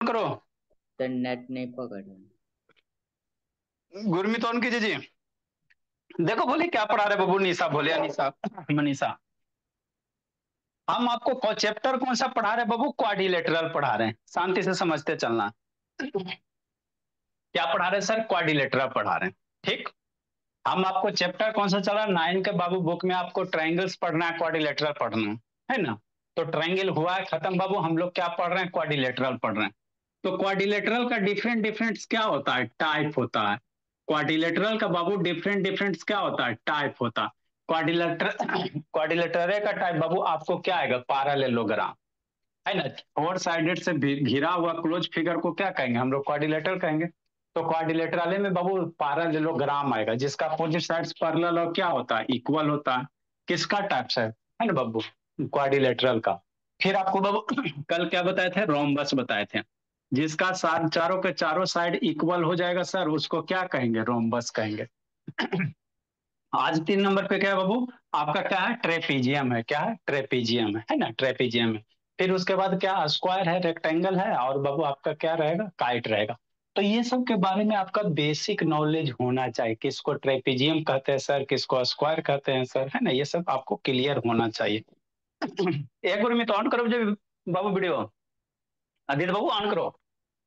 करो। तो नेट नहीं पकड़ रहा। गुरमीत ऑन कीजिए जी। देखो बोले क्या पढ़ा रहे बाबू निशा, बोले अनिशा मनीषा। हम आपको चैप्टर कौन सा पढ़ा रहे बाबू? क्वाड्रिलेटरल पढ़ा रहे हैं, शांति से समझते चलना। क्या पढ़ा रहे हैं सर? क्वाड्रिलेटरल पढ़ा रहे हैं। ठीक। हम आपको चैप्टर कौन सा चला? 9 के बाबू बुक में आपको ट्राइंगल्स पढ़ना है, क्वाड्रिलेटरल पढ़ना है ना। तो ट्राइंगल हुआ है खत्म बाबू, हम लोग क्या पढ़ रहे हैं? क्वाड्रिलेटरल पढ़ रहे हैं। तो क्वाड्रिलेटरल का डिफरेंट डिफरेंट क्या होता है? टाइप होता है। क्वाड्रिलेटरल का बाबू डिफरेंट डिफरेंट क्या होता है? टाइप होता है। क्वाड्रिलेटर क्वाड्रिलेटरल का टाइप बाबू आपको क्या आएगा? पैरेललोग्राम, है ना। फोर साइडेड से घिरा हुआ क्लोज फिगर को क्या कहेंगे हम लोग? क्वाड्रिलेटरल कहेंगे। तो क्वाड्रिलेटरल में बाबू पैरेललोग्राम आएगा, जिसका अपोजिट साइड्स पैरेलल और क्या होता है? इक्वल होता है। किसका टाइप है ना बाबू? क्वाड्रिलेटरल का। फिर आपको बाबू कल क्या बताए थे? रोम्बस बताए थे। जिसका साथ चारों के चारों साइड इक्वल हो जाएगा सर, उसको क्या कहेंगे? रोम्बस कहेंगे। आज 3 नंबर पे क्या है बाबू? आपका क्या है? ट्रेपीजियम है। क्या है? ट्रेपीजियम है ना, ट्रेपीजियम है। फिर उसके बाद क्या? स्क्वायर है, रेक्टेंगल है, और बाबू आपका क्या रहेगा? काइट रहेगा। तो ये सब के बारे में आपका बेसिक नॉलेज होना चाहिए। किसको ट्रेपीजियम कहते हैं सर, किसको स्क्वायर कहते हैं सर, है ना। ये सब आपको क्लियर होना चाहिए। एक बार में तो ऑन करो जो बाबू वीडियो, आदित्य बाबू ऑन करो।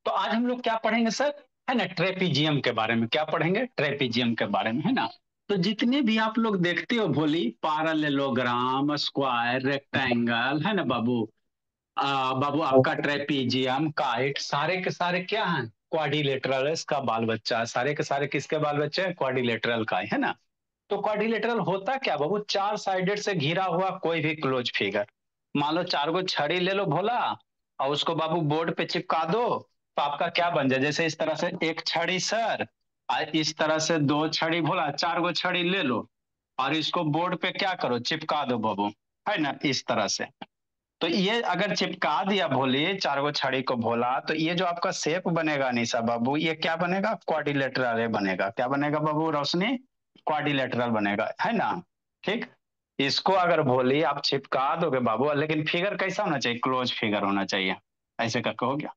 तो आज हम लोग क्या पढ़ेंगे सर? है ना, ट्रेपीजियम के बारे में। क्या पढ़ेंगे? ट्रेपीजियम के बारे में, है ना। तो जितने भी आप लोग देखते हो भोली, पैरेललोग्राम, स्क्वायर, रेक्टेंगल, है ना बाबू, बाबू आपका ट्रेपीजियम, काइट, सारे के सारे क्या हैं? क्वाड्रिलेटरल इसका बाल बच्चा है। सारे के सारे किसके बाल बच्चे हैं? क्वाड्रिलेटरल का है ना। तो क्वाड्रिलेटरल होता क्या बाबू? चार साइडेड से घिरा हुआ कोई भी क्लोज फिगर। मान लो चार गो छड़ी ले लो भोला, और उसको बाबू बोर्ड पे चिपका दो। तो आपका क्या बन जाए? जैसे इस तरह से एक छड़ी सर, और इस तरह से दो छड़ी भोला, चार गो छड़ी ले लो, और इसको बोर्ड पे क्या करो? चिपका दो बाबू, है ना, इस तरह से। तो ये अगर चिपका दिया भोले चार गो छड़ी को भोला, तो ये जो आपका शेप बनेगा निशा बाबू, ये क्या बनेगा? क्वाड्रिलेटरल बनेगा। क्या बनेगा बाबू रोशनी? क्वाड्रिलेटरल बनेगा, है ना। ठीक। इसको अगर भोली आप चिपका दोगे बाबू, लेकिन फिगर कैसा होना चाहिए? क्लोज फिगर होना चाहिए। ऐसे करके हो गया।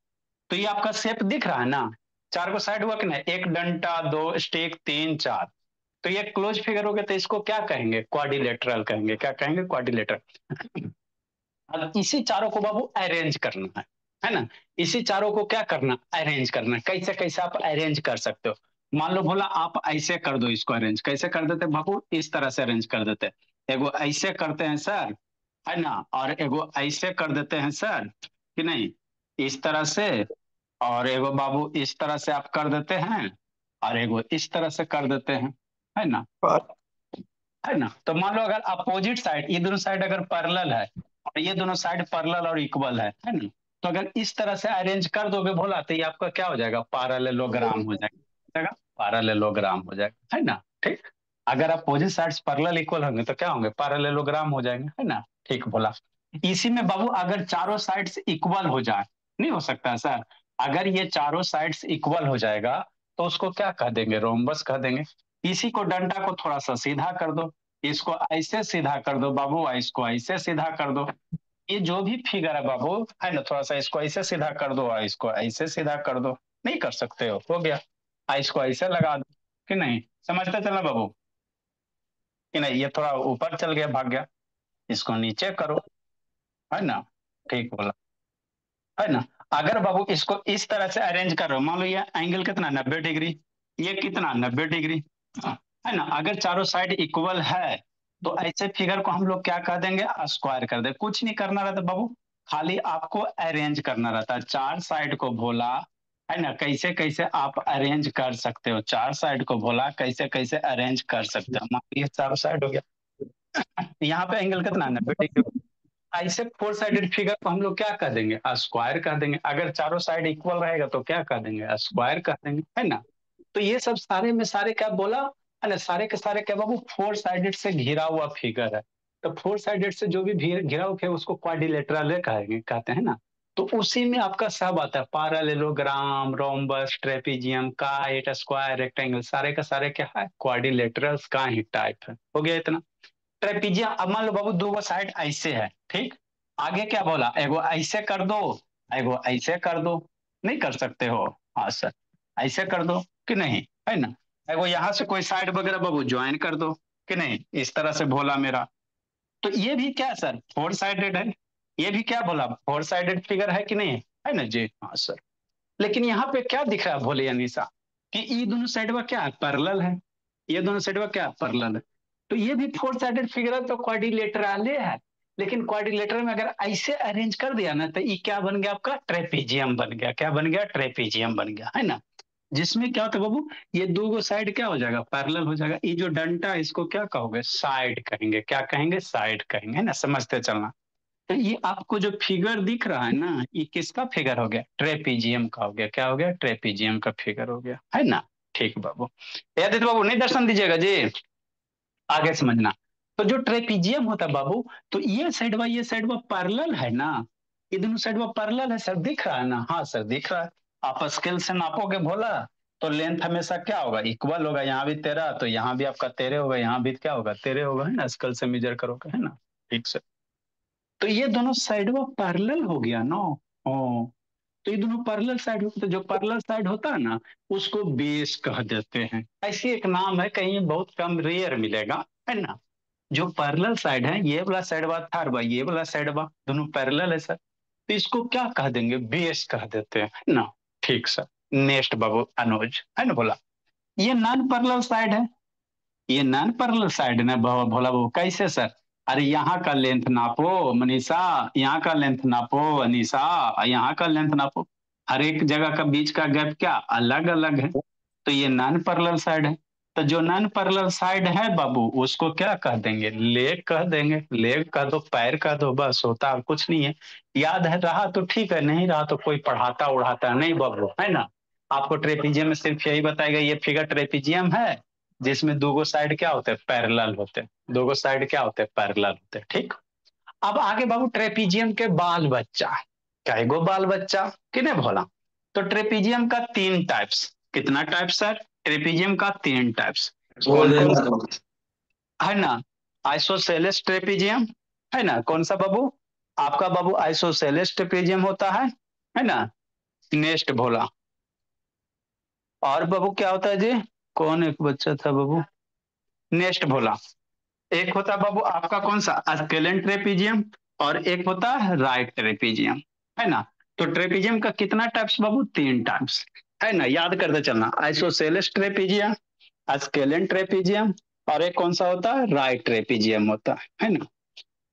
तो ये आपका शेप दिख रहा है ना। चार को साइड हुआ कि ना, एक डंटा, दो स्टिक, तीन, चार। तो ये क्लोज फिगर हो गया। तो इसको क्या कहेंगे? क्वाड्रिलेटरल कहेंगे। क्या कहेंगे? क्वाड्रिलेटरल। अब इसी चारों को बाबू अरेंज करना है ना। इसी चारों को क्या करना? अरेंज करना। कैसे कैसे आप अरेंज कर सकते हो? मान लो बोला आप ऐसे कर दो इसको अरेंज। कैसे कर देते बाबू? इस तरह से अरेंज कर देते। एगो ऐसे करते हैं सर, है ना, और एगो ऐसे कर देते हैं सर, कि नहीं, इस तरह से। और एगो बाबू इस तरह से आप कर देते हैं, और एगो इस तरह से कर देते हैं, है ना। है ना। तो मान लो अगर अपोजिट साइड, ये दोनों साइड अगर पैरेलल है, और ये दोनों साइड पैरेलल और इक्वल है ना। तो अगर इस तरह से अरेंज कर दोगे भोला, तो ये आपका क्या हो जाएगा? पैरेललोग्राम हो जाएगा। पैरेललोग्राम हो जाएगा, है ना। ठीक। अगर अपोजिट साइड्स पैरेलल इक्वल होंगे तो क्या होंगे? पैरेललोग्राम हो जाएंगे, है ना। ठीक बोला। इसी में बाबू अगर चारों साइड्स इक्वल हो जाए, नहीं हो सकता है सर। अगर ये चारों साइड्स इक्वल हो जाएगा, तो उसको क्या कह देंगे? रोम्बस कह देंगे। इसी को डंडा को थोड़ा सा सीधा कर दो, इसको ऐसे सीधा कर दो बाबू, और इसको ऐसे सीधा कर दो। ये जो भी फिगर है बाबू, है ना, थोड़ा सा इसको ऐसे सीधा कर दो, और इसको ऐसे सीधा कर दो। नहीं कर सकते हो गया। इसको ऐसे लगा दो, कि नहीं। समझते चला बाबू, कि नहीं। ये थोड़ा ऊपर चल गया, भाग गया। इसको नीचे करो, है ना। ठीक बोला, है ना। अगर बाबू इसको इस तरह से अरेंज कर रहे हो, मान लो ये एंगल कितना? 90 डिग्री। ये कितना? 90 डिग्री। है ना। अगर चारों साइड इक्वल है, तो ऐसे फिगर को हम लोग क्या कर देंगे? स्क्वायर कर दे। कुछ नहीं करना रहता बाबू, खाली आपको अरेंज करना रहता है चार साइड को भोला, है ना। कैसे कैसे आप अरेंज कर सकते हो? चार साइड को भोला कैसे कैसे अरेंज कर सकते हो? मान लीजिए चारों साइड हो गया, यहाँ पे एंगल कितना? 90 डिग्री। ऐसे फोर साइडेड फिगर को हम लोग क्या कर देंगे? स्क्वायर कर देंगे। अगर चारों साइड इक्वल रहेगा तो क्या कर देंगे? स्क्वायर कर देंगे, है ना। तो ये सब सारे में सारे क्या बोला, है ना, सारे के सारे क्या बाबू? फोर साइडेड से घिरा हुआ फिगर है। तो फोर साइडेड से जो भी घिरा हुआ है उसको क्वाड्रिलेटरल कहेंगे, कहते हैं ना। तो उसी में आपका सब आता है, parallelogram, rhombus, trapezium, kite, square, rectangle, सारे का सारे क्या है? क्वाड्रिलेटरल्स का ही टाइप है। हो गया इतना। ट्रेपीजियम, अब मान लो बाबू दो साइड ऐसे है, ठीक। आगे क्या बोला? एगो ऐसे कर दो, एगो ऐसे कर दो। नहीं कर सकते हो? हाँ सर, ऐसे कर दो कि नहीं, है ना। वो यहाँ से कोई साइड वगैरह बाबू ज्वाइन कर दो कि नहीं, इस तरह से भोला मेरा। तो ये भी क्या सर, फोर साइडेड है। ये भी क्या बोला, फोर साइडेड फिगर है कि नहीं, है ना जी। हाँ सर, लेकिन यहाँ पे क्या दिख रहा है भोले अनिशा, कि ये दोनों साइड क्या है, पैरेलल है। ये दोनों साइड क्या पैरेलल है। तो ये भी फोर साइडेड फिगर है, तो क्वाड्रिलेटरल है। लेकिन क्वाड्रिलेटरल में अगर ऐसे अरेंज कर दिया ना, तो ये क्या बन गया आपका, ट्रेपीजियम बन गया। क्या बन गया, ट्रेपीजियम बन गया, है ना। जिसमें क्या होता है बाबू, ये दो गो साइड क्या हो जाएगा, पैरेलल हो जाएगा। ये जो डंटा है इसको क्या कहोगे, साइड कहेंगे। क्या कहेंगे, साइड कहेंगे, है ना। समझते चलना। तो ये आपको जो फिगर दिख रहा है ना, ये किसका फिगर हो गया, ट्रेपीजियम का हो गया। क्या हो गया, ट्रेपीजियम का फिगर हो गया, है ना। ठीक बाबू, याद बाबू, नहीं दर्शन दीजिएगा जी, आगे समझना। तो जो ट्रेपीजियम होता है बाबू, तो ये साइड व पैरेलल है ना। ये दोनों साइड व पैरेलल है सर, दिख रहा है ना। हाँ सर दिख रहा है। आप स्केल से नापोगे भोला, तो लेंथ हमेशा क्या होगा, इक्वल होगा। यहाँ भी 13 तो यहाँ भी आपका 13 होगा, यहाँ भी क्या होगा, 13 होगा, है ना। स्केल से मेजर करोगे, है ना। ठीक सर। तो ये दोनों साइड वो पैरेलल हो गया ना। ओ, तो ये दोनों पैरेलल साइड हो, तो जो पैरेलल साइड होता है ना, उसको बेस कह देते हैं। ऐसी एक नाम है, कहीं बहुत कम रेयर मिलेगा, है ना। जो पैरेलल साइड है, ये वाला साइड बा थार बा, ये वाला साइड बा, दोनों पैरेलल है सर, तो इसको क्या कह देंगे, बेस कह देते हैं, है ना। ठीक सर। नेक्स्ट बाबू अनुज, है ना बोला, ये नॉन पैरेलल साइड है। ये नॉन पैरेलल साइड ना भोला बाबू, कैसे सर, अरे यहाँ का लेंथ नापो मनीषा, यहाँ का लेंथ नापो अनीशा, यहाँ का लेंथ नापो। हर एक जगह का बीच का गैप क्या अलग अलग है, तो ये नॉन पैरेलल साइड है। तो जो नॉन पैरेलल साइड है बाबू, उसको क्या कह देंगे, लेग कह देंगे। लेग कह दो, पैर कह दो, बस, होता और कुछ नहीं है। याद है रहा तो ठीक है, नहीं रहा तो कोई पढ़ाता उड़ाता नहीं बाबू, है ना। आपको ट्रेपीजियम में सिर्फ यही बताएगा, ये फिगर ट्रेपीजियम है, जिसमें दोगो साइड क्या होते हैं, पैरेलल होते हैं। दोगो साइड क्या होते हैं, पैरेलल होते हैं। ठीक। अब आगे बाबू, ट्रेपीजियम के बाल बच्चा, क्या गो बाल बच्चा किने भोला। तो ट्रेपीजियम का तीन टाइप्स, कितना टाइप सर, ट्रेपीजियम का तीन टाइप्स। कौन कौन, है ना। आइसोसेलेस ट्रेपीजियम, है ना। कौन सा बाबू, आपका बाबू आइसोसेलेस ट्रेपीजियम होता है ना। नेक्स्ट भोला, और बाबू क्या होता है जी, कौन एक बच्चा था बाबू, नेक्स्ट भोला। एक होता है बाबू आपका कौन सा, स्केलेन ट्रेपीजियम, और एक होता है राइट ट्रेपीजियम, है ना। तो ट्रेपीजियम का कितना टाइप्स बाबू, तीन टाइप्स, है ना। याद करते चलना, आइसोसेलेस ट्रेपीजियम, स्केलेन ट्रेपीजियम, और एक कौन सा होता है, राइट ट्रेपीजियम होता है ना।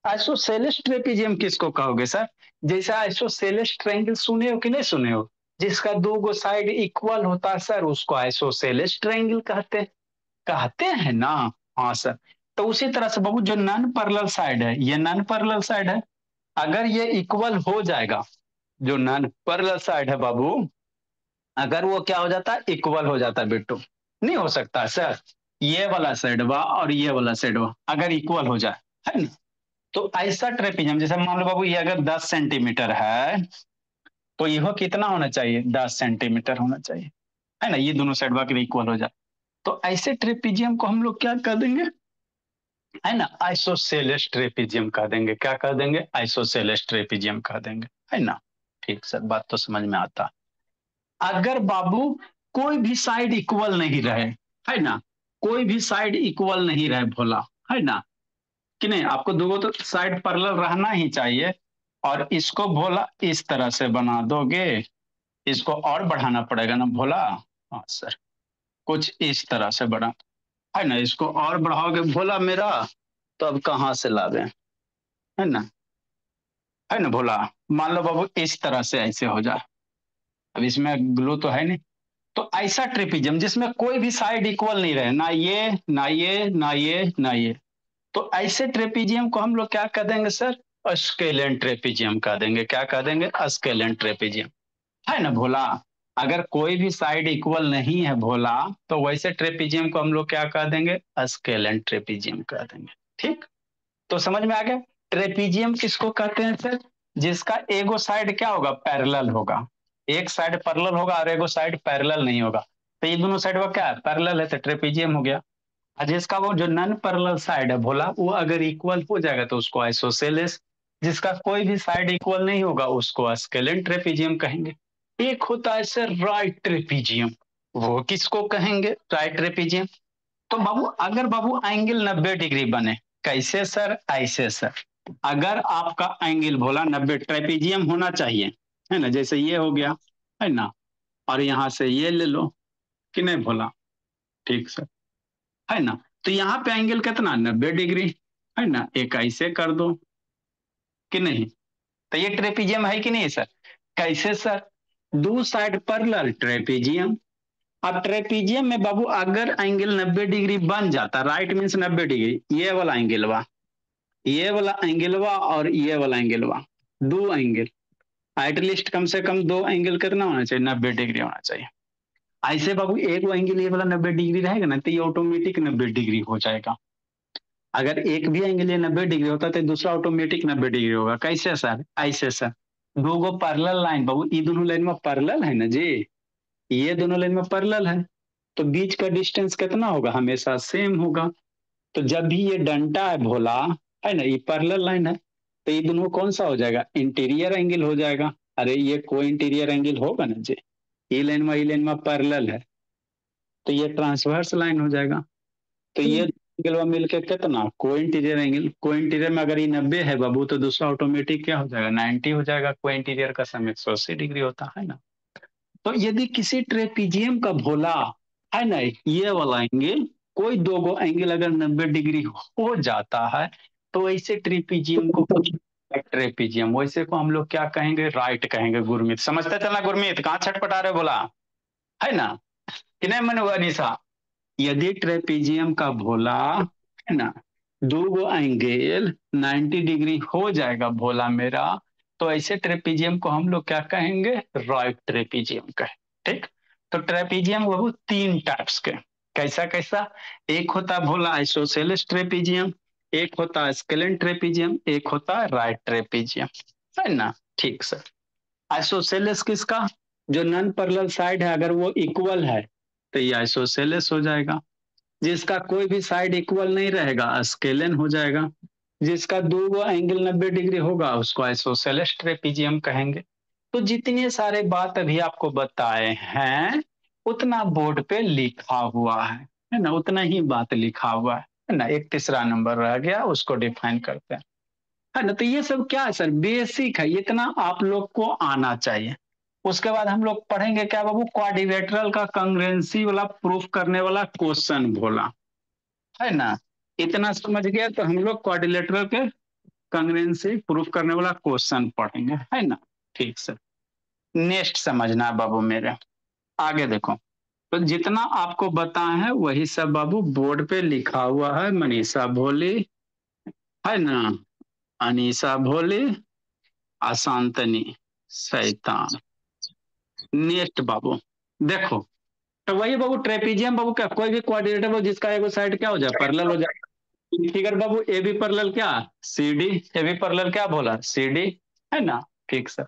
आइसोसेलेस ट्रेपीजियम किसको कहोगे सर, जैसा आइसोसेलेस ट्रायंगल सुने हो कि नहीं सुने हो, जिसका दो गो साइड इक्वल होता है सर, उसको आइसोसेलेस ट्रायंगल कहते हैं ना। हाँ सर। तो उसी तरह से बाबू, जो नॉन पैरेलल साइड है, ये नॉन पैरेलल साइड है, अगर ये इक्वल हो जाएगा, जो नॉन पैरेलल साइड है बाबू, अगर वो क्या हो जाता है, इक्वल हो जाता है बिट्टू, नहीं हो सकता सर। ये वाला साइड वा और ये वाला साइड वा अगर इक्वल हो जाए, है ना, तो ऐसा ट्रेपीजियम, जैसे मान लो बाबू, ये अगर 10 सेंटीमीटर है, तो यह कितना होना चाहिए, 10 सेंटीमीटर होना चाहिए, है ना। ये दोनों साइड अगर इक्वल हो जाए, तो ऐसे ट्रेपीजियम को हम लोग क्या कर देंगे, है ना, आइसोसेलेस ट्रेपीजियम कह देंगे। क्या कह देंगे, आइसोसेलेस ट्रेपीजियम कह देंगे, है ना। ठीक सर, बात तो समझ में आता। अगर बाबू कोई भी साइड इक्वल नहीं रहे, है ना, कोई भी साइड इक्वल नहीं रहे भोला, है ना, कि नहीं, आपको दो तो साइड पैरेलल रहना ही चाहिए। और इसको भोला इस तरह से बना दोगे, इसको और बढ़ाना पड़ेगा ना भोला। हाँ सर, कुछ इस तरह से बढ़ा, है ना। इसको और बढ़ाओगे भोला मेरा, तो अब कहाँ से ला दें, है ना, है ना भोला। मान लो बाबू इस तरह से ऐसे हो जाए, अब इसमें ग्लू तो है नहीं। तो ऐसा ट्रेपीजियम जिसमें कोई भी साइड इक्वल नहीं रहे, ना ये ना ये ना ये ना ये, तो ऐसे ट्रेपीजियम को हम लोग क्या कह देंगे सर, स्केलेन ट्रेपीजियम कह देंगे। क्या कह देंगे, स्केलेन ट्रेपीजियम, है ना भोला। अगर कोई भी साइड इक्वल नहीं है भोला, तो वैसे ट्रेपीजियम को हम लोग क्या कह देंगे, स्केलेन ट्रेपीजियम कह देंगे। ठीक। तो समझ में आ गया, ट्रेपीजियम किसको कहते हैं सर, जिसका एगो साइड क्या होगा, पैरेलल होगा। एक साइड पैरेलल होगा और एगो साइड पैरेलल नहीं होगा, तो ये दोनों साइड का क्या है, पैरेलल है, तो ट्रेपीजियम हो गया। और जिसका वो जो नॉन पैरेलल साइड है भोला, वो अगर इक्वल हो जाएगा तो उसको आइसोसेलेस, जिसका कोई भी साइड इक्वल नहीं होगा उसको स्केलेन ट्रेपीजियम कहेंगे। एक होता है सर राइट ट्रेपीजियम। वो किसको कहेंगे राइट ट्रेपीजियम? तो बाबू अगर बाबू एंगल 90 डिग्री बने, कैसे सर? ऐसे सर, अगर आपका एंगल बोला 90, ट्रेपीजियम होना चाहिए, है ना, जैसे ये हो गया, है ना, और यहां से ये ले लो, कि नहीं भोला? ठीक सर, है ना। तो यहाँ पे एंगल कितना, 90 डिग्री, है ना, एक ऐसे कर दो, कि नहीं? तो ये ट्रेपीजियम है कि नहीं सर? कैसे सर? दो साइड पैरेलल ट्रेपीजियम। अब ट्रेपीजियम में बाबू अगर एंगल 90 डिग्री बन जाता, राइट मीन्स 90 डिग्री, ये वाला एंगल वा, ये वाला एंगल वा और ये वाला एंगल वा, दो एंगल, एटलीस्ट कम से कम दो एंगल कितना होना चाहिए, 90 डिग्री होना चाहिए। ऐसे बाबू एक वो एंगल ये वाला 90 डिग्री रहेगा ना, तो ये ऑटोमेटिक 90 डिग्री हो जाएगा। अगर एक भी एंगल ये 90 डिग्री होता तो दूसरा ऑटोमेटिक 90 डिग्री होगा। कैसे सर? ऐसे सर, दो गो पैरेलल लाइन बाबू, ये दोनों लाइन में पैरेलल है ना जी, ये दोनों लाइन में पैरेलल है, तो बीच का डिस्टेंस कितना होगा, हमेशा सेम होगा। तो जब भी ये डंटा है भोला, है ना, ये पैरेलल लाइन है, तो ये दोनों कौन सा हो जाएगा, इंटीरियर एंगल हो जाएगा। अरे ये कोई इंटीरियर एंगल होगा ना जी, ये लाइन में पैरेलल है, तो ये ट्रांसवर्स लाइन हो जाएगा। तो ये एंगल मिलके कितना, को इंटीरियर एंगल, को इंटीरियर में अगर ये 90 है बाबू, तो दूसरा ऑटोमेटिक क्या हो जाएगा, 90 हो जाएगा। को इंटीरियर का सम 180 डिग्री होता है ना। तो यदि किसी ट्रेपीजियम का भोला, है ना, ये वाला एंगल, कोई दो गो एंगल अगर 90 डिग्री हो जाता है, तो ऐसे ट्रेपीजियम को ट्रेपीजियम, वैसे को हम लोग क्या कहेंगे, राइट कहेंगे। गुरमीत समझते चलना, गुरमीत कहाँ छटपटा रहे बोला, है ना, कि नहीं मन हुआ निशा? यदि ट्रेपीजियम का भोला, है ना, दो गो एंगल 90 डिग्री हो जाएगा भोला मेरा, तो ऐसे ट्रेपीजियम को हम लोग क्या कहेंगे, राइट ट्रेपीजियम कहें। ठीक, तो ट्रेपीजियम वो तीन टाइप्स के, कैसा कैसा? एक होता भोला आइसोसेलेस ट्रेपीजियम, एक होता स्केलेन ट्रेपीजियम, एक होता राइट ट्रेपीजियम, है ना। ठीक सर, आइसोसेलेस किसका, जो नॉन पैरेलल साइड है अगर वो इक्वल है, तो ये आइसोसेलेस हो जाएगा। जिसका कोई भी साइड इक्वल नहीं रहेगा, स्केलेन हो जाएगा। जिसका दो गो एंगल 90 डिग्री होगा, उसको आइसोसेलेस ट्रेपीजियम कहेंगे। तो जितने सारे बात अभी आपको बताए हैं, उतना बोर्ड पे लिखा हुआ है ना, उतना ही बात लिखा हुआ है ना। एक तीसरा नंबर रह गया, उसको डिफाइन करते हैं, है ना। तो ये सब क्या है सर, बेसिक है, इतना आप लोग को आना चाहिए। उसके बाद हम लोग पढ़ेंगे क्या बाबू, क्वाड्रिलेटरल का कंग्रुएंसी वाला प्रूफ करने वाला क्वेश्चन भोला, है ना। इतना समझ गया तो हम लोग क्वाड्रिलेटरल के कंग्रुएंसी प्रूफ करने वाला क्वेश्चन पढ़ेंगे, है ना। ठीक सर, नेक्स्ट समझना बाबू मेरे, आगे देखो। तो जितना आपको बताए हैं वही सब बाबू बोर्ड पे लिखा हुआ है। मनीषा भोली, है ना, अनीसा भोली, अशांतनी शैतान। नेक्स्ट बाबू देखो, तो वही बाबू ट्रेपीजियम बाबू क्या, कोई भी क्वाड्रिलेटरल बाबू जिसका एगो साइड क्या हो जाए, पैरेलल हो जाए। फिगर बाबू ए बी पैरेलल क्या, c d, a b parallel क्या बोला, सी डी, है ना। ठीक सर,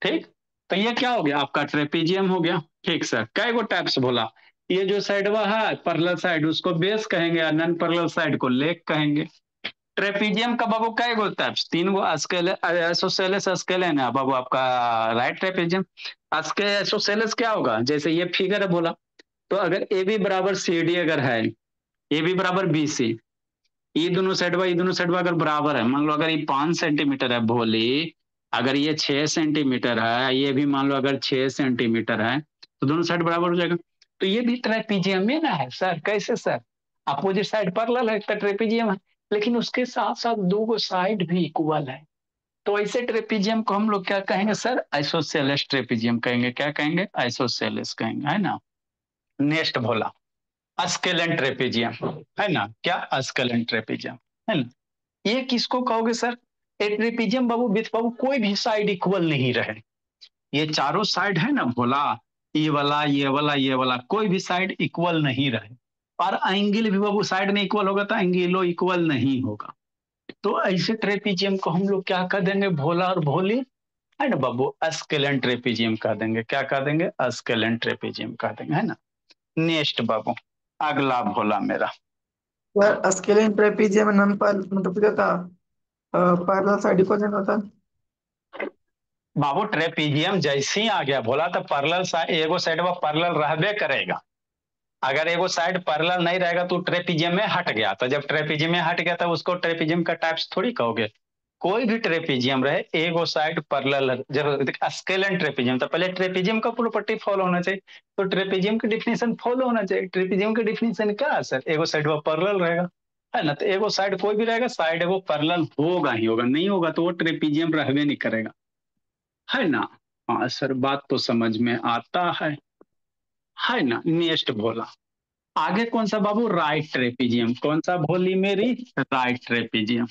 ठीक। तो ये क्या हो गया आपका, ट्रेपीजियम हो गया। ठीक सर, कई गो टाइप्स बोला, ये जो साइड वह है पैरेलल साइड, उसको बेस कहेंगे, और नॉन पैरेलल साइड को लेग कहेंगे। ट्रेपीजियम का बाबू कई गो टाइप्स, तीन गो, आइसोसेलेस स्केलेन है बाबू आपका राइट ट्रेपीजियम। आइसोसेलेस क्या होगा, जैसे ये फिगर है बोला, तो अगर ए बी बराबर सी डी अगर है, ए बी बराबर बी सी, ये दोनों साइड अगर बराबर है, मान लो अगर ये 5 सेंटीमीटर है भोली, अगर ये 6 सेंटीमीटर है, ये भी मान लो अगर 6 सेंटीमीटर है, तो दोनों साइड बराबर हो जाएगा। तो ये भी ट्रेपीजियम में ना है सर, कैसे सर, अपोजिट साइड पैरेलल है तो ट्रेपीजियम है, लेकिन उसके साथ साथ दो गो साइड भी इक्वल है। तो ऐसे ट्रेपीजियम को हम लोग क्या कहेंगे सर, आइसोसेलेस ट्रेपीजियम कहेंगे। क्या कहेंगे, आइसोसेलेस कहेंगे, है ना। नेक्स्ट भोला अस्केलेंट ट्रेपीजियम, है ना, क्या अस्केलेंट ट्रेपीजियम, है ना। ये किसको कहोगे सर, ए ट्रेपीजियम बाबू विथ बाबू कोई भी साइड इक्वल नहीं रहे, ये चारों साइड है ना भोला, ये वाला ये वाला ये वाला, कोई भी साइड इक्वल नहीं रहे, और एंगल भी बाबू साइड में इक्वल होगा तो एंगलो इक्वल नहीं होगा। तो ऐसे ट्रेपीजियम को हम लोग क्या कह देंगे, भोला और भोली, है ना बाबू, अस्केलेंट ट्रेपीजियम कह देंगे। क्या कह देंगे, अस्केलेंट ट्रेपीजियम कह देंगे, है ना। नेक्स्ट बाबू, अगला भोला मेरा, यार स्केलिंग ट्रेपीजियम में नॉन मतलब क्या था, पैरेलल साइड इक्वल होता है। बाबू ट्रेपीजियम जैसे ही आ गया बोला तो पैरेलल साइड एगो साइड में पैरेलल रहबे करेगा। अगर एगो साइड पैरेलल नहीं रहेगा तो ट्रेपीजियम में हट गया, तो जब ट्रेपीजियम में हट गया तो उसको ट्रेपीजियम का टाइप्स थोड़ी कहोगे। कोई भी ट्रेपीजियम रहे एगो साइड पैरेलल, जब स्केलन ट्रेपीजियम तो पहले ट्रेपीजियम का प्रॉपर्टी फॉलो होना चाहिए, तो ट्रेपीजियम की डिफिनेशन फॉलो होना चाहिए। ट्रेपीजियम की डिफिनेशन क्या है सर, एगो साइड वो पैरेलल रहेगा, है ना। तो एगो साइड कोई भी रहेगा, साइड एगो पैरेलल होगा ही होगा, नहीं होगा तो वो ट्रेपीजियम रहबे नहीं करेगा, है ना। हाँ सर, बात तो समझ में आता है ना। नेक्स्ट बोला आगे कौन सा बाबू, राइट ट्रेपीजियम। कौन सा भोली मेरी, राइट ट्रेपीजियम।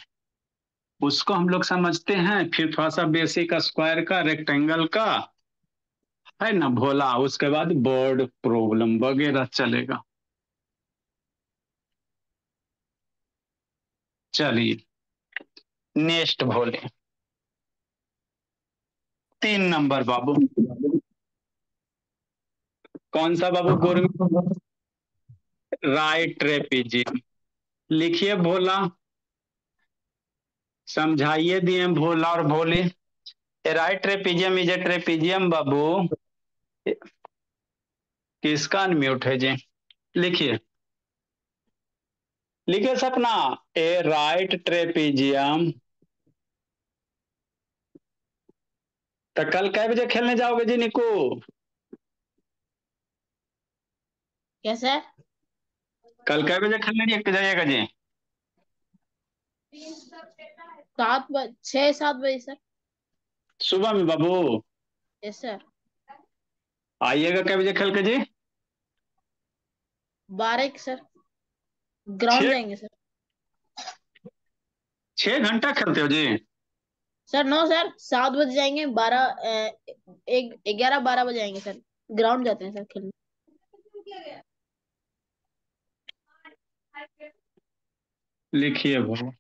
उसको हम लोग समझते हैं, फिर थोड़ा सा बेसिक स्क्वायर का, रेक्टेंगल का, है ना भोला। उसके बाद बोर्ड प्रॉब्लम वगैरह चलेगा। चलिए नेक्स्ट भोले 3 नंबर बाबू। कौन सा बाबू गोरमी, राइट ट्रेपीजियम। लिखिए भोला, समझाइए दिए भोला और भोले। Right trapezium is a trapezium बाबू, किसका अनम्यूट है जी, लिखिए। लिखिए सपना, ए राइट ट्रेपीजियम। तो कल कै बजे खेलने जाओगे जी निकू, कैसे? कल कै बजे खेलने जाइएगा जी। 6-7 बजे सर। सुबह में बाबू, यस सर। आइएगा कै बजे खेल के जी। 12 सर, ग्राउंड छह जाएंगे सर। 6 घंटा खेलते हो जी। सर नो सर, 7 बजे जाएंगे, 11-12 बजे आएंगे सर। ग्राउंड जाते हैं सर खेलने। लिखिए भोला,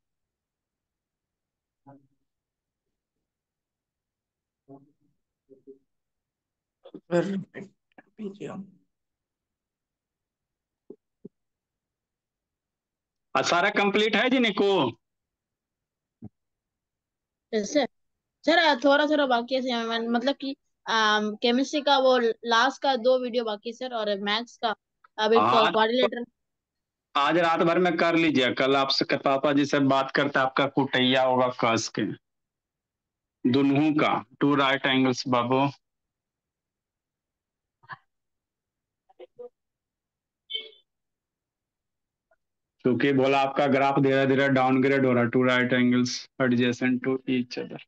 ट्रेपीजियम। सारा कंप्लीट है जी निकू। Yes sir. सर थोड़ा थोड़ा बाकी है मतलब कि केमिस्ट्री का वो लास्ट का 2 वीडियो बाकी है सर, और मैथ्स का अभी आज कोऑर्डिनेटर। आज रात भर में कर लीजिए, कल आपसे पापा जी से बात करते आपका कुटैया होगा कस के दुनू का। 2 राइट एंगल्स बाबू। क्योंकि बोला आपका ग्राफ धीरे धीरे डाउनग्रेड हो रहा है। 2 right angles adjacent to each other,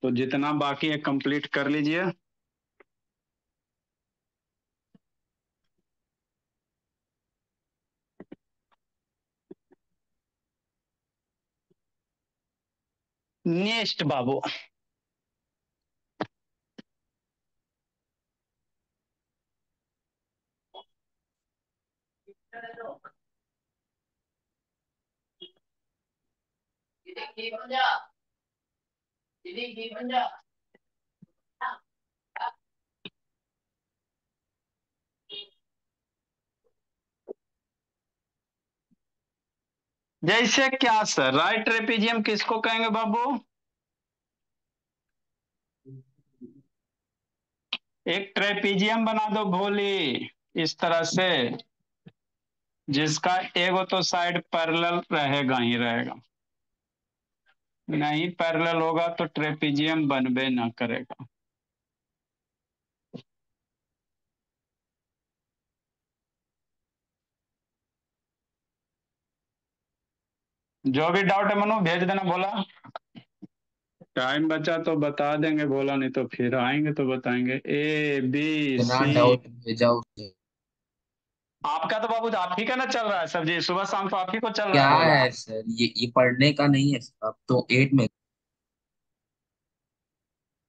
तो जितना बाकी है कंप्लीट कर लीजिए। नेक्स्ट बाबू, जैसे क्या सर, राइट ट्रेपीजियम किसको कहेंगे बाबू, एक ट्रेपीजियम बना दो भोली इस तरह से, जिसका एगो तो साइड पैरेलल रहेगा ही रहेगा, नहीं पैरेलल होगा तो ट्रेपीजियम बनबे ना करेगा। जो भी डाउट है मनु भेज देना बोला। टाइम बचा तो बता देंगे बोला, नहीं तो फिर आएंगे तो बताएंगे। ए बी इतना सी। डाउट भेजा उसे। आपका तो बाबू आप ही का ना चल रहा है सर जी, सुबह शाम तो आप ही को चल रहा क्या है बोला। है सर, ये पढ़ने का नहीं है सर, अब तो 8 में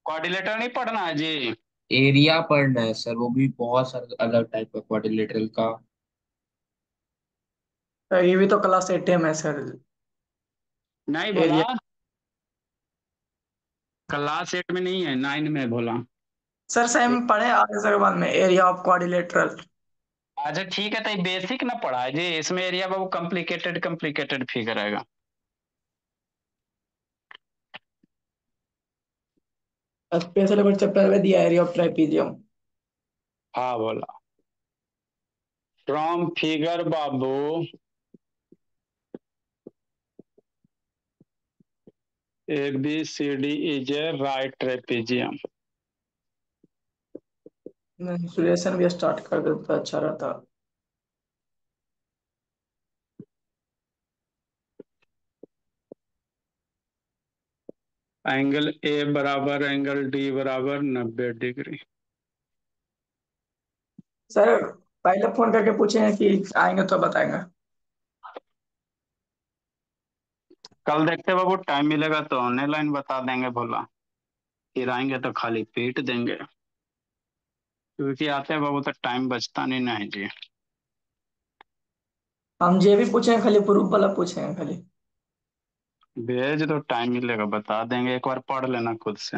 कोऑर्डिनेटर नहीं पढ़ना है जी। एरिया पढ़ना है सर, वो भी बहुत सारे अलग टाइप का क्वाड्रिलेटरल का। ये भी तो क्लास 8 में सर। नहीं बोला, एरिया। क्लास 8 में नहीं है, 9 में बोला। सर सेम पढ़े आगे सर बाद में एरिया ऑफ क्वाड्रिलेटरल। अच्छा ठीक है, तो बेसिक ना पढ़ा है जी, इसमें एरिया बाबू कॉम्प्लिकेटेड कॉम्प्लिकेटेड फिगर आएगा। स्पेशल बट चैप्टर में दिया एरिया ऑफ ट्राइपीजियम। हाँ बोला। फ्रॉम फिगर बाबू ABCD is a right trapezium. Insulation भी स्टार्ट कर देता अच्छा रहता। एंगल ए बराबर एंगल डी बराबर 90 डिग्री। सर पहले फोन करके पूछे कि आएंगे तो बताएंगे। कल देखते बाबू, टाइम मिलेगा तो ऑनलाइन बता देंगे बोला, फिर आएंगे तो खाली पीट देंगे, क्योंकि आते हैं बाबू तो टाइम बचता नहीं ना है जी। हम जे भी पूछेंगे खाली प्रूफ वाला पूछेंगे खाली। भेज दो, टाइम मिलेगा बता देंगे, एक बार पढ़ लेना खुद से,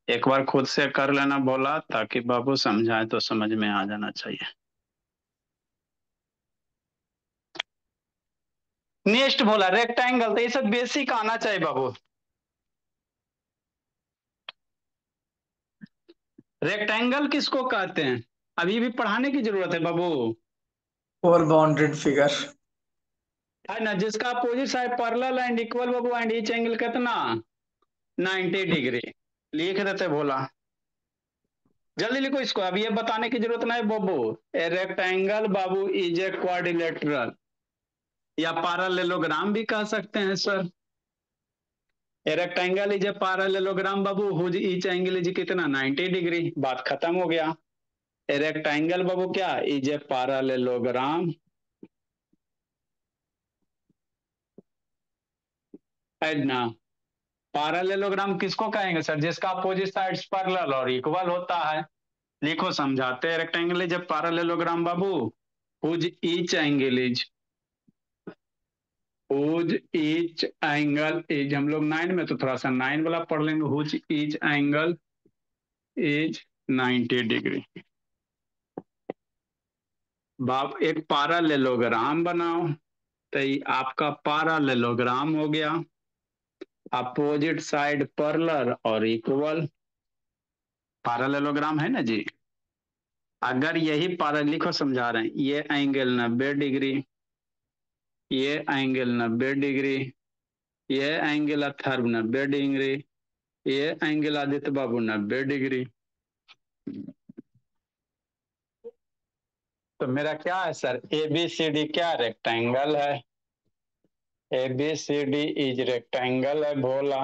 एक बार खुद से कर लेना बोला, ताकि बाबू समझाए तो समझ में आ जाना चाहिए। नेक्स्ट बोला रेक्टेंगल, तो ये सब बेसिक आना चाहिए बाबू। रेक्टेंगल किसको कहते हैं, अभी भी पढ़ाने की जरूरत है बाबू। Four bounded figure. है ना, जिसका opposite side parallel and equal Babu, and each angle कितना 90 डिग्री। लिख देते बोला, जल्दी लिखो इसको, अब ये बताने की जरूरत नहीं बाबू। ए रेक्टेंगल बाबू इज ए क्वाड्रिलेटरल, या पैरेललोग्राम भी कह सकते हैं sir. A rectangle is a parallelogram बाबू, हुज ईच एंगल इज कितना 90 डिग्री, बात खत्म हो गया। ए रेक्टेंगल बाबू क्या इज ए पैरेललोग्राम, है ना। पैरेललोग्राम किसको कहेंगे सर, जिसका अपोजिट साइड्स पैरेलल और इक्वल होता है। लिखो समझाते हैं, रेक्टेंगल इज ए पैरेललोग्राम बाबू, whose each angle is, whose each angle is, हम लोग 9 में तो थोड़ा सा 9 वाला पढ़ लेंगे, whose each angle is 90 degree. बाप एक पैरेललोग्राम बनाओ, तो ये आपका पैरेललोग्राम हो गया, अपोजिट साइड पैरेलल और इक्वल, पैरेललोग्राम है ना जी। अगर यही पैरेलल, लिखो समझा रहे हैं, ये एंगल 90 डिग्री, ये एंगल 90 डिग्री, ये एंगल अथर्व 90 डिग्री, ये एंगल आदित्य बाबू 90 डिग्री। तो मेरा क्या है सर, ABCD क्या रेक्टेंगल है, ABCD इज रेक्टेंगल है बोला।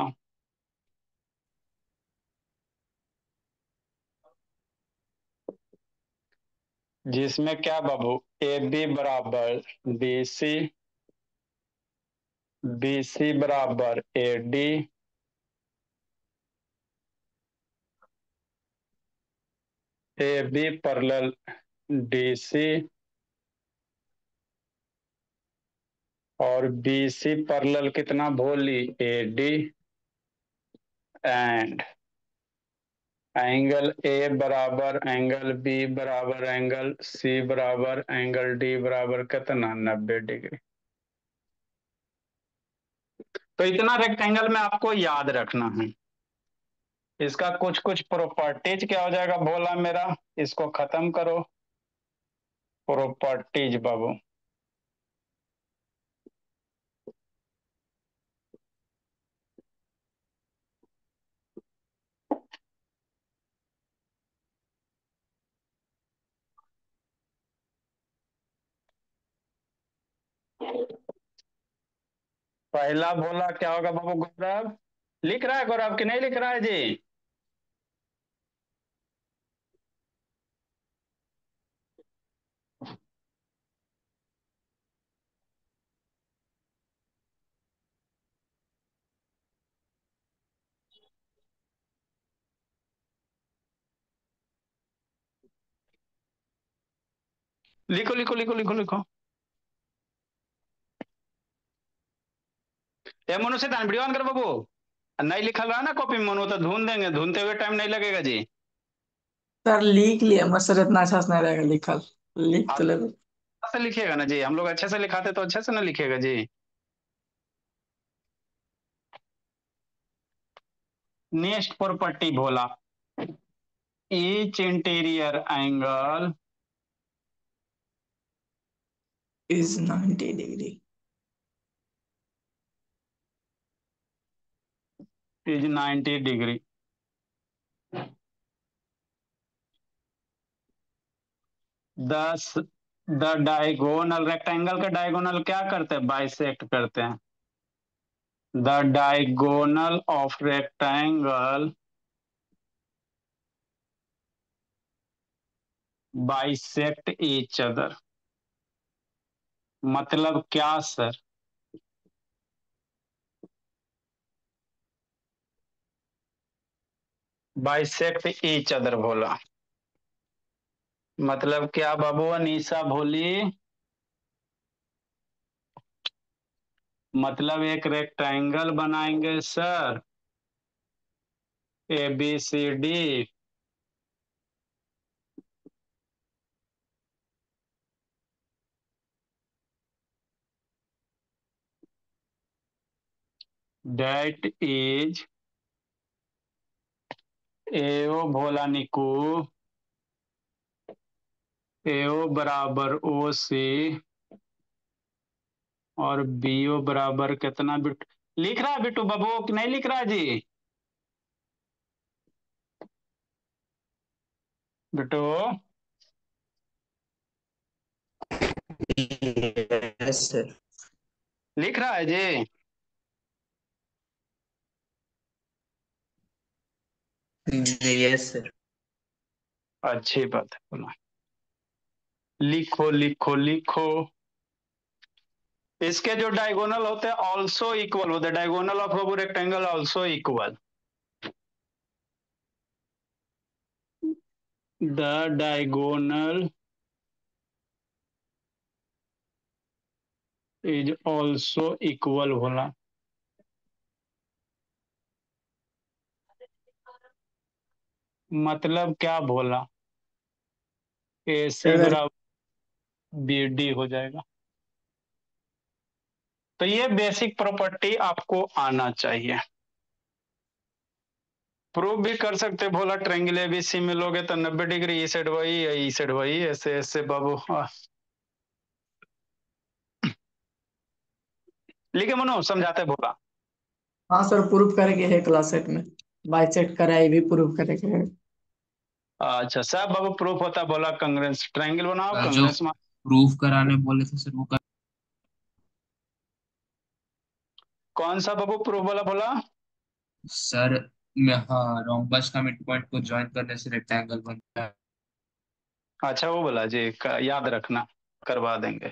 जिसमें क्या बाबू, AB बराबर BC, BC बराबर AD, AB पैरेलल DC, और BC पैरेलल कितना भोली AD, एंड एंगल A बराबर एंगल B बराबर एंगल C बराबर एंगल D बराबर कितना 90 डिग्री। तो इतना रेक्टेंगल में आपको याद रखना है। इसका कुछ कुछ प्रॉपर्टीज क्या हो जाएगा बोला मेरा, इसको खत्म करो, प्रॉपर्टीज बाबू। पहला बोला क्या होगा बाबू, गौरव लिख रहा है, गौरव कि नहीं लिख रहा है जी। लिखो लिखो लिखो लिखो लिखो। ए मनु से वीडियो ऑन कर बाबू, नहीं लिखल रहा ना कॉपी में मनु, तो ढूंढ देंगे, ढूंढते हुए टाइम नहीं लगेगा जी। सर लिख लिया मत सर, इतना अच्छा से नहीं रहेगा लिखल। लिख तो ले। से लिखिएगा ना जी, हम लोग अच्छे से लिखाते तो अच्छे से ना लिखिएगा जी। नेक्स्ट प्रॉपर्टी बोला, each interior angle is 90 degree. Is 90 degree. दस द डायगोनल, रेक्टेंगल का डायगोनल क्या करते हैं, बाइसेक्ट करते हैं। The diagonal of rectangle bisect each other. मतलब क्या सर? बाइसेक्ट ईच अदर बोला, मतलब क्या बाबू अनीसा भोली? मतलब एक रेक्टेंगल बनाएंगे sir, ABCD, that is AO Bhola Niku, AO बराबर OC और BO बराबर कितना बिट लिख रहा है बिट्टू बाबू कि नहीं लिख रहा है जी? Bittu yes sir. लिख रहा है जी? Yes sir. अच्छी बात है, बोला लिखो लिखो लिखो। इसके जो डायगोनल होते हैं ऑल्सो इक्वल होते हैं, diagonal of Babu rectangle also equal. The diagonal is also equal बोला। मतलब क्या बोला? AC अगर बराबर BD हो जाएगा। तो ये बेसिक प्रॉपर्टी आपको आना चाहिए। प्रूव भी कर सकते बोला, ट्रायंगल ABC मिलोगे तो 90 डिग्री, ई साइड वही है, ई साइड वही, ऐसे ऐसे बाबू। लिखे मनो, समझाते बोला। हाँ सर, प्रूफ करेंगे है क्लास सेट में, बाइसेक्ट कराए भी प्रूफ करेंगे। अच्छा सब बाबू प्रूफ होता बोला, कांग्रेस ट्रायंगल बनाओ, सर जो कांग्रेस में प्रूफ कराने बोले थे सर वो कर। कौन सा बाबू प्रूफ वाला बोला? सर मैं हाँ रोम्बस का मिड पॉइंट को ज्वाइन करने से रेक्टेंगल बनता है। अच्छा वो बोला जी, याद रखना, करवा देंगे।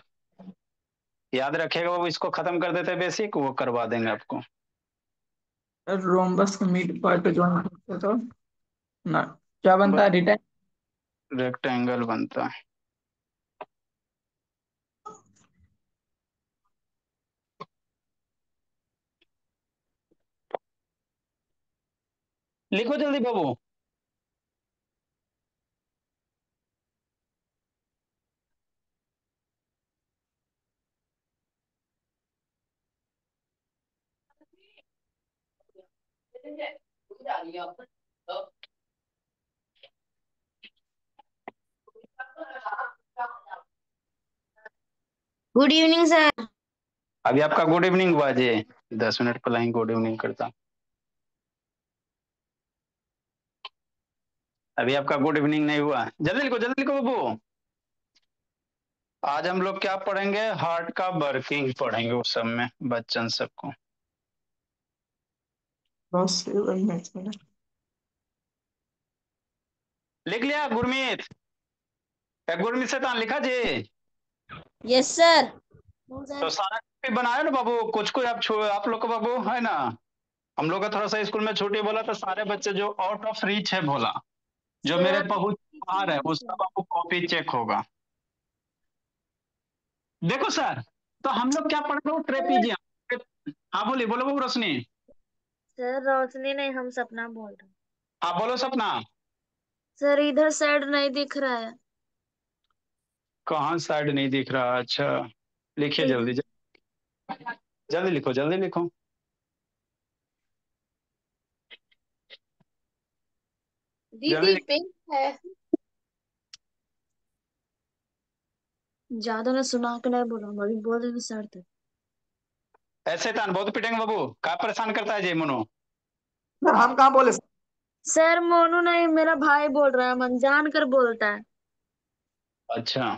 याद रखेगा बाबू, इसको खत्म कर देते बेसिक, वो करवा देंगे आपको। रोम्बस का मिड पार्ट ज्वाइन करते तो ना क्या बनता है, रिटर्न। रेक्टेंगल बनता है। लिखो जल्दी बाबू। Good evening sir. अभी आपका गुड इवनिंग हुआ जी, 10 मिनट पहले ही गुड इवनिंग करता। अभी आपका गुड इवनिंग नहीं हुआ, जल्दी लिखो बाबू। आज हम लोग क्या पढ़ेंगे, हार्ट का वर्किंग पढ़ेंगे उस सब में बच्चन सबको। बस वही मैच में। लिख लिया गुरमीत? गुरमीत से तो लिखा जी? Yes sir. तो सारा copy बनाया ना बाबू, कुछ कुछ आप लोग को बाबू है ना। हम लोग का थोड़ा सा स्कूल में छुट्टी बोला तो सारे बच्चे जो आउट ऑफ रीच है बोला, जो मेरे सर पहुंच बाहर है, उसका बाबू कॉपी चेक होगा। देखो सर, तो हम लोग क्या पढ़ रहे हो, ट्रेपीजियम। हाँ बोलिए, बोलो बाबू रोशनी। सर रोशनी नहीं, हम सपना बोल रहे हैं। हाँ बोलो सपना। सर इधर साइड नहीं दिख रहा है। कहाँ साइड नहीं दिख रहा, अच्छा लिखिए इधर। जल्दी जल्दी लिखो जल्दी लिखो। दीदी जल्दी पिंक है। ज्यादा ना सुना के नहीं बोला, अभी बोल देंगे सर तो। ऐसे तान बहुत पिटेंगे बाबू, क्या परेशान करता है जी मनो। सर हम कहाँ बोले सर? सर मोनू नहीं, मेरा भाई बोल रहा है, मन जान कर बोलता है। अच्छा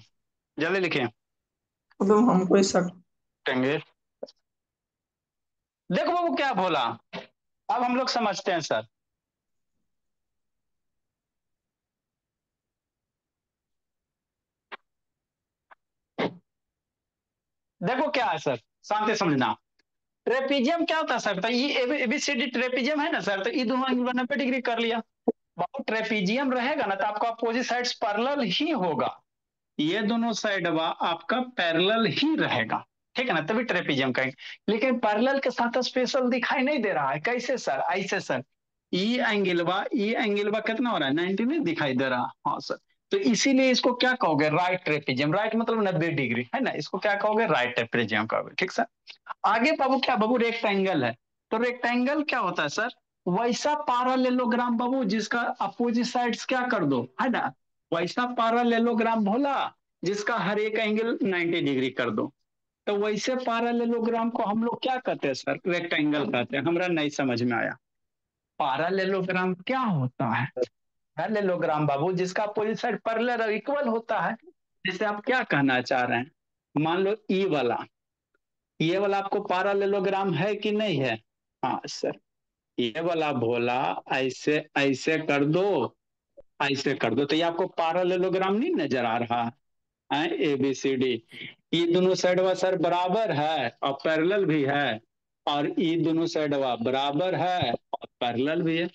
जल्दी लिखिए। मतलब हमको ही शक। पिटेंगे। देखो बाबू क्या बोला, अब हम लोग समझते हैं सर। देखो क्या है सर, शांति समझना। ट्रेपीजियम क्या होता है सर, तो ये एबीसीडी ट्रेपीजियम है ना सर, तो ये दोनों एंगल 90 डिग्री कर लिया। बहुत ट्रेपीजियम रहेगा ना तो आपका अपोजिट साइड्स पैरेलल ही होगा, ये दोनों साइड आपका पैरेलल ही रहेगा, ठीक है ना, तभी ट्रेपीजियम कहेंगे। लेकिन पैरेलल के साथ स्पेशल दिखाई नहीं दे रहा है, कैसे सर, ऐसे सर, ई एंगल कितना हो रहा है 90 नहीं दिखाई दे रहा, हाँ सर। तो इसीलिए इसको क्या कहोगे, राइट ट्रेपीजियम, राइट मतलब 90 डिग्री है ना, इसको क्या कहोगे, राइट ट्रेपीजियम कहोगे, ठीक सर। आगे बाबू क्या बाबू, रेक्टेंगल है, तो रेक्टेंगल क्या होता है सर, वैसा पैरेललोग्राम बाबू जिसका अपोजिट साइड्स क्या कर दो, है ना, वैसा पैरेललोग्राम भोला जिसका हर एक एंगल 90 डिग्री कर दो। तो वैसे पैरेललोग्राम को हम लोग क्या कहते हैं सर, रेक्टेंगल कहते हैं। हमरा नहीं समझ में आया, पैरेललोग्राम क्या होता है। पैरेललोग्राम बाबू जिसका अपोजिट साइड पैरेलल और इक्वल होता है। जैसे आप क्या कहना चाह रहे हैं, मान लो ई वाला, ये वाला आपको पैरेललोग्राम है कि नहीं है, हाँ सर, ये वाला भोला ऐसे ऐसे कर दो, ऐसे कर दो, तो ये आपको पैरेललोग्राम नहीं नजर आ रहा है, ए बी सी डी, ये दोनों साइड वा सर बराबर है और पैरेलल भी है, और ये दोनों साइड वा बराबर है और पैरेलल भी है,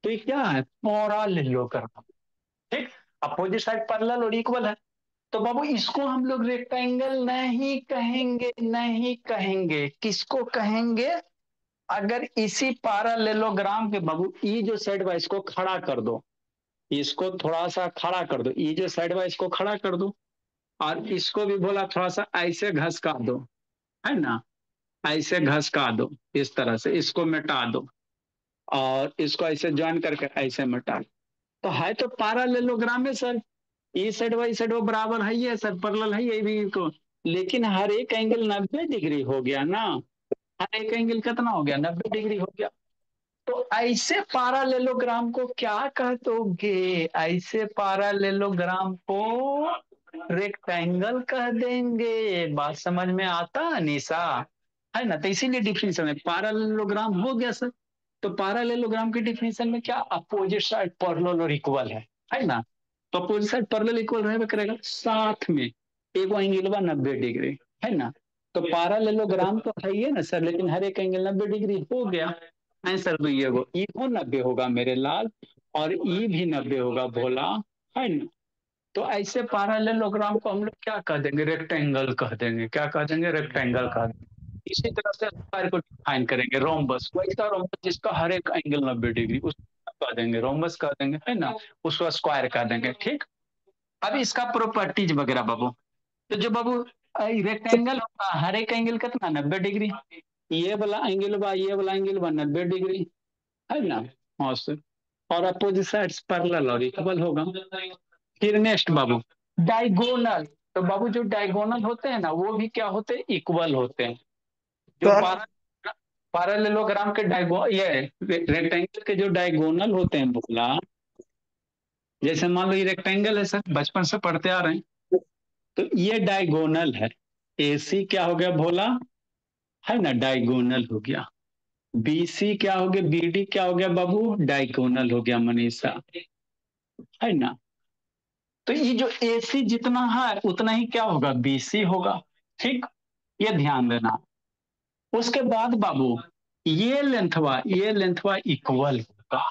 तो ये क्या है, पैरेललोग्राम, ठीक, अपोजिट साइड पैरेलल और इक्वल है। तो बाबू इसको हम लोग रेक्टेंगल नहीं कहेंगे, नहीं कहेंगे, किसको कहेंगे, अगर इसी पैरेललोग्राम के बाबू ई जो साइड वाइज इसको खड़ा कर दो, इसको थोड़ा सा खड़ा कर दो, ई जो साइड वाइज इसको खड़ा कर दो, और इसको भी बोला थोड़ा सा ऐसे घसका दो, है ना, ऐसे घसका दो, इस तरह से इसको मिटा दो, और इसको ऐसे ज्वाइन करके ऐसे मिटा दो। तो है तो पैरेललोग्राम है सर, ई साइड वाई साइड वो बराबर है, ये सर पैरेलल है ये भी को, लेकिन हर एक एंगल 90 डिग्री हो गया ना, हर एक एंगल कितना हो गया, 90 डिग्री हो गया। तो ऐसे पैरेललोग्राम को क्या कह दोगे, ऐसे पैरेललोग्राम को रेक्टेंगल कह देंगे। बात समझ में आता है निशा, है ना, तो इसीलिए डिफिनेशन में पैरेललोग्राम हो गया सर। तो पैरेललोग्राम की डिफिनेशन में क्या, अपोजिट साइड पैरेलल और इक्वल है ना, तो अपोजिट साइड पैरेलल इक्वल रहबे करेगा, साथ में एक एंगल बा 90 डिग्री, है ना, तो पैरेललोग्राम तो है ही है ना सर, लेकिन हर एक एंगल 90 डिग्री हो गया। आंसर तो ये हो, ई को 90 होगा मेरे लाल, और ई भी 90 होगा भोला, है ना। तो ऐसे पैरेललोग्राम को हम लोग क्या कह देंगे, रेक्टेंगल कह देंगे, क्या कह देंगे, रेक्टेंगल कह देंगे। इसी तरह से स्क्वायर को डिफाइन करेंगे, रोम्बस, वैसा रोम्बस जिसका हर एक एंगल 90 डिग्री, उसको कह देंगे रोम्बस कह देंगे, है ना, उसको स्क्वायर कह देंगे, ठीक। अब इसका प्रॉपर्टीज वगैरह बाबू, तो जो बाबू रेक्टेंगल होगा हर एक एंगल कितना 90 डिग्री, ये वाला एंगल बा, ये वाला एंगल बा 90 डिग्री, है ना, हाँ सर, और अपोजिट साइड्स पैरेलल और इक्वल होगा। फिर नेक्स्ट बाबू, डायगोनल, तो बाबू जो डायगोनल होते हैं ना वो भी क्या होते हैं, इक्वल होते हैं। जो सर पैरेललोग्राम के डायगो ये रेक्टेंगल के जो डायगोनल होते हैं बोला, जैसे मान लो ये रेक्टेंगल है सर, बचपन से पढ़ते आ रहे हैं, तो ये डायगोनल है, एसी क्या हो गया भोला, है ना, डायगोनल हो गया। बीसी क्या हो गया, बीडी क्या हो गया बाबू, डायगोनल हो गया मनीषा, है ना। तो ये जो एसी जितना है उतना ही क्या होगा, बीसी होगा, ठीक, ये ध्यान देना। उसके बाद बाबू ये लेंथवा इक्वल होगा,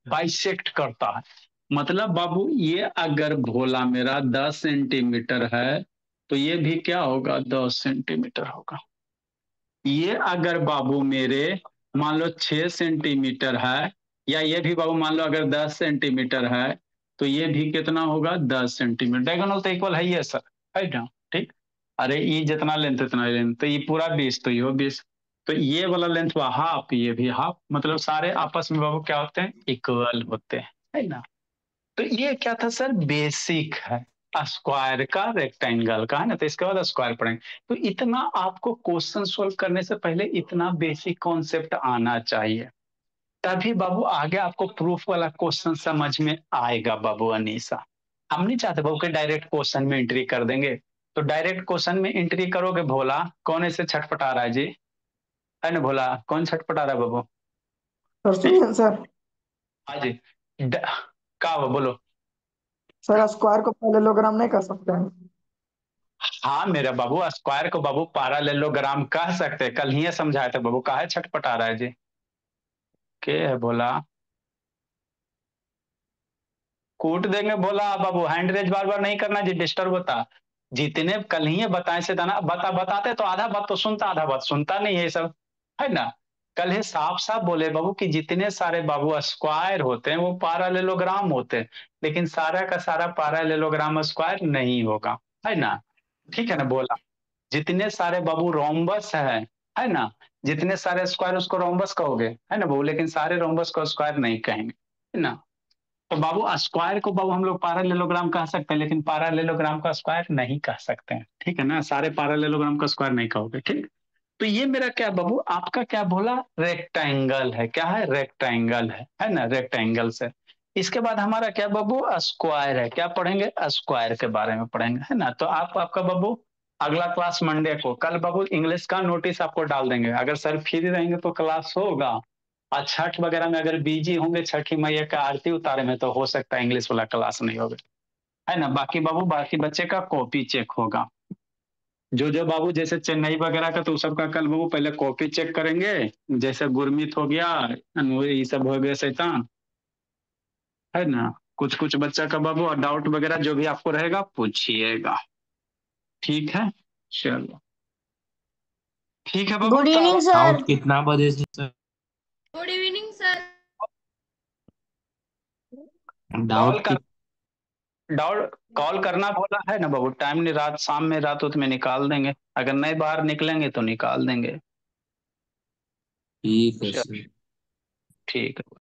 बाइसेक्ट करता है, मतलब बाबू ये अगर भोला मेरा 10 सेंटीमीटर है तो ये भी क्या होगा, 10 सेंटीमीटर होगा। ये अगर बाबू मेरे मान लो 6 सेंटीमीटर है, या ये भी बाबू मान लो अगर 10 सेंटीमीटर है, तो ये भी कितना होगा, 10 सेंटीमीटर, डायगोनल तो इक्वल है ही है सर, है ना, ठीक। अरे ये जितना लेंथ उतना लेंथ, तो ये पूरा 20 तो ये हो 20, तो ये वाला लेंथ हुआ हाफ, ये भी हाफ, मतलब सारे आपस में बाबू क्या होते हैं, इक्वल होते हैं, है ना। तो ये क्या था सर, बेसिक है स्क्वायर का, रेक्टेंगल का, है ना। तो इसके बाद स्क्वायर पढ़ेंगे। तो इतना आपको क्वेश्चन सोल्व करने से पहले इतना बेसिक कॉन्सेप्ट आना चाहिए, तभी बाबू आगे आपको प्रूफ वाला क्वेश्चन समझ में आएगा बाबू अनीसा। हम नहीं चाहते बाबू कि डायरेक्ट क्वेश्चन में एंट्री कर देंगे। तो डायरेक्ट क्वेश्चन में एंट्री करोगे भोला, कौन ऐसे छटपटा रहा है जी, है ना भोला, कौन छटपटा रहा है बाबू? सर सुनिए सर। हाँ जी। ड- का हुआ बोलो। सर स्क्वायर को पैरेललोग्राम नहीं कर सकते हैं? हाँ मेरा बाबू, स्क्वायर को बाबू पैरेललोग्राम कह सकते हैं, कल ही समझाए थे बाबू, काहे छटपटा रहा है जी, के है भोला? कूट देंगे भोला बाबू, हैंड रेज बार बार नहीं करना जी, डिस्टर्ब होता। जितने कल ही बताए से था ना, बताते तो आधा बात तो सुनता, आधा बात सुनता नहीं है सब, है ना। कल ही साफ साफ बोले बाबू कि जितने सारे बाबू स्क्वायर होते हैं वो पैरेललोग्राम होते हैं, लेकिन सारा का सारा पैरेललोग्राम स्क्वायर नहीं होगा, है ना। ठीक है ना बोला। जितने सारे बाबू रोम्बस है ना, जितने सारे स्क्वायर उसको रोम्बस कहोगे, है ना बाबू, लेकिन सारे रोम्बस को स्क्वायर नहीं कहेंगे, है ना। तो बाबू स्क्वायर को बाबू हम लोग पैरेललोग्राम कह सकते हैं, लेकिन पैरेललोग्राम का स्क्वायर नहीं कह सकते हैं, ठीक है ना। सारे पैरेललोग्राम का स्क्वायर नहीं कहोगे, ठीक। तो ये मेरा क्या बाबू, आपका क्या बोला, रेक्टेंगल है, क्या है, रेक्टेंगल है ना, रेक्टेंगल से। इसके बाद हमारा क्या बाबू, स्क्वायर है, क्या पढ़ेंगे, स्क्वायर के बारे में पढ़ेंगे, है ना। तो आपका बाबू अगला क्लास मंडे को, कल बाबू इंग्लिश का नोटिस आपको डाल देंगे, अगर सर फ्री रहेंगे तो क्लास होगा, और छठ वगैरह में अगर बिजी होंगे छठी मैया का आरती उतारे में, तो हो सकता है इंग्लिश वाला क्लास नहीं होगा, है ना। बाकी बाबू बाकी बच्चे का कॉपी चेक होगा, जो जो बाबू जैसे चेन्नई वगैरह का, तो सबका कल बाबू पहले कॉपी चेक करेंगे, जैसे गुरमीत हो गया, ये सब हो गया, शैतान, है ना। कुछ कुछ बच्चा का बाबू और डाउट वगैरह जो भी आपको रहेगा पूछिएगा, ठीक है। चलो ठीक है बाबू, गुड तो इवनिंग अब सर। डाउट कितना बजे से sir? Good evening sir. Call doubt कर, की डाउट कॉल करना बोला है ना बाबू, टाइम नहीं, रात शाम में, रात उत में निकाल देंगे, अगर नहीं बाहर निकलेंगे तो निकाल देंगे। ठीक है चलो सर। ठीक है।